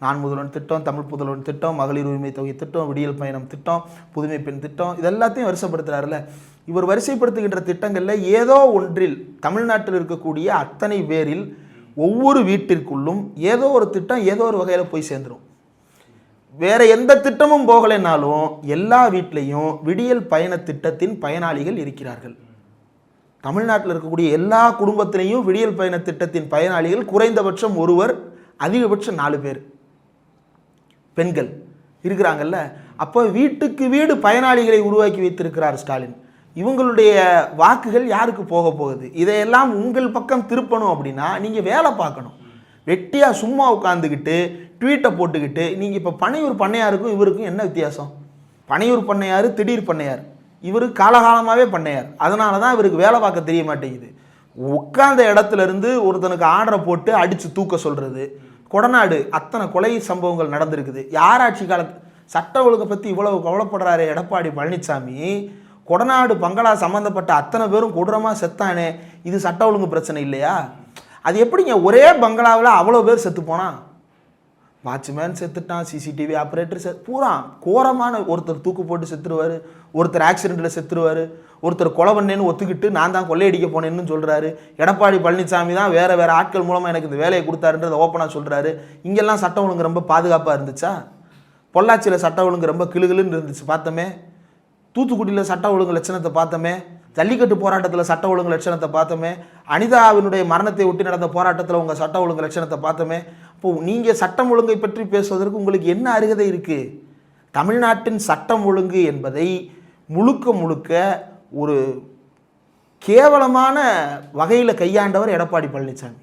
நான் முதல்வன் திட்டம், தமிழ் புதல்வன் திட்டம், மகளிர் உரிமை தொகை திட்டம், விடியல் பயணம் திட்டம், புதுமை பெண் திட்டம், இதெல்லாத்தையும் வரிசைப்படுத்துகிறாருல்ல. இவர் வரிசைப்படுத்துகின்ற திட்டங்களில் ஏதோ ஒன்றில் தமிழ்நாட்டில் இருக்கக்கூடிய அத்தனை பேரில் ஒவ்வொரு வீட்டிற்குள்ளும் ஏதோ ஒரு திட்டம் ஏதோ ஒரு வகையில் போய் சேர்ந்துடும். வேற எந்த திட்டமும் போகலைன்னாலும் எல்லா வீட்லேயும் விடியல் பயண திட்டத்தின் பயனாளிகள் இருக்கிறார்கள். தமிழ்நாட்டில் இருக்கக்கூடிய எல்லா குடும்பத்திலையும் விடியல் பயண திட்டத்தின் பயனாளிகள் குறைந்தபட்சம் ஒருவர், அதிகபட்சம் 4 பேர் பெண்கள் இருக்கிறாங்கல்ல. அப்போ வீட்டுக்கு வீடு பயனாளிகளை உருவாக்கி வைத்திருக்கிறார் ஸ்டாலின். இவங்களுடைய வாக்குகள் யாருக்கு போக போகுது? இதையெல்லாம் உங்கள் பக்கம் திருப்பணும் அப்படின்னா நீங்கள் வேலை பார்க்கணும். வெட்டியாக சும்மா உட்காந்துக்கிட்டு ட்வீட்டை போட்டுக்கிட்டு நீங்கள் இப்போ பனையூர் பண்ணையாருக்கும் இவருக்கும் என்ன வித்தியாசம்? பனையூர் பண்ணையார் திடீர் பண்ணையார், இவர் காலகாலமாகவே பண்ணையார். அதனால தான் இவருக்கு வேலை பார்க்க தெரிய மாட்டேங்குது. உட்கார்ந்த இடத்துல இருந்து ஒருத்தனுக்கு ஆர்டரை போட்டு அடித்து தூக்க சொல்கிறது. கொடநாடு அத்தனை கொலை சம்பவங்கள் நடந்திருக்குது. யாராட்சி காலத்து சட்ட ஒழுங்கை பற்றி இவ்வளவு கவலைப்படுறாரு எடப்பாடி பழனிசாமி. கொடநாடு பங்களா சம்மந்தப்பட்ட அத்தனை பேரும் கொடூரமாக செத்தானே, இது சட்ட ஒழுங்கு பிரச்சனை இல்லையா? அது எப்படிங்க ஒரே பங்களாவில் அவ்வளோ பேர் செத்து போனா? வாட்ச்மேன் செத்துட்டான், சிசிடிவி ஆப்ரேட்டர் பூரா கோரமான, ஒருத்தர் தூக்கு போட்டு செத்துருவார், ஒருத்தர் ஆக்சிடெண்ட்டில் செத்துருவார், ஒருத்தர் கொலை பண்ணேன்னு ஒத்துக்கிட்டு நான் தான் கொள்ளையடிக்க போனேன்னு சொல்கிறாரு. எடப்பாடி பழனிசாமி தான் வேறு ஆட்கள் மூலமாக எனக்கு இந்த வேலையை கொடுத்தாருன்றதை ஓப்பனாக சொல்கிறாரு. இங்கெல்லாம் சட்டம் ஒழுங்கு ரொம்ப பாதுகாப்பாக இருந்துச்சா? பொள்ளாச்சியில் சட்ட ஒழுங்கு ரொம்ப கிளுகிளுன்னு இருந்துச்சு பார்த்தோமே. தூத்துக்குடியில் சட்ட ஒழுங்கு லட்சணத்தை பார்த்தோமே. ஜல்லிக்கட்டு போராட்டத்தில் சட்ட ஒழுங்கு லட்சணத்தை பார்த்தோமே. அனிதாவினுடைய மரணத்தை ஒட்டி நடந்த போராட்டத்தில் உங்கள் சட்ட ஒழுங்கு லட்சணத்தை பார்த்தோமே. இப்போது நீங்கள் சட்டம் ஒழுங்கை பற்றி பேசுவதற்கு உங்களுக்கு என்ன அருகதை இருக்குது? தமிழ்நாட்டின் சட்டம் ஒழுங்கு என்பதை முழுக்க ஒரு கேவலமான வகையில் கையாண்டவர் எடப்பாடி பழனிசாமி.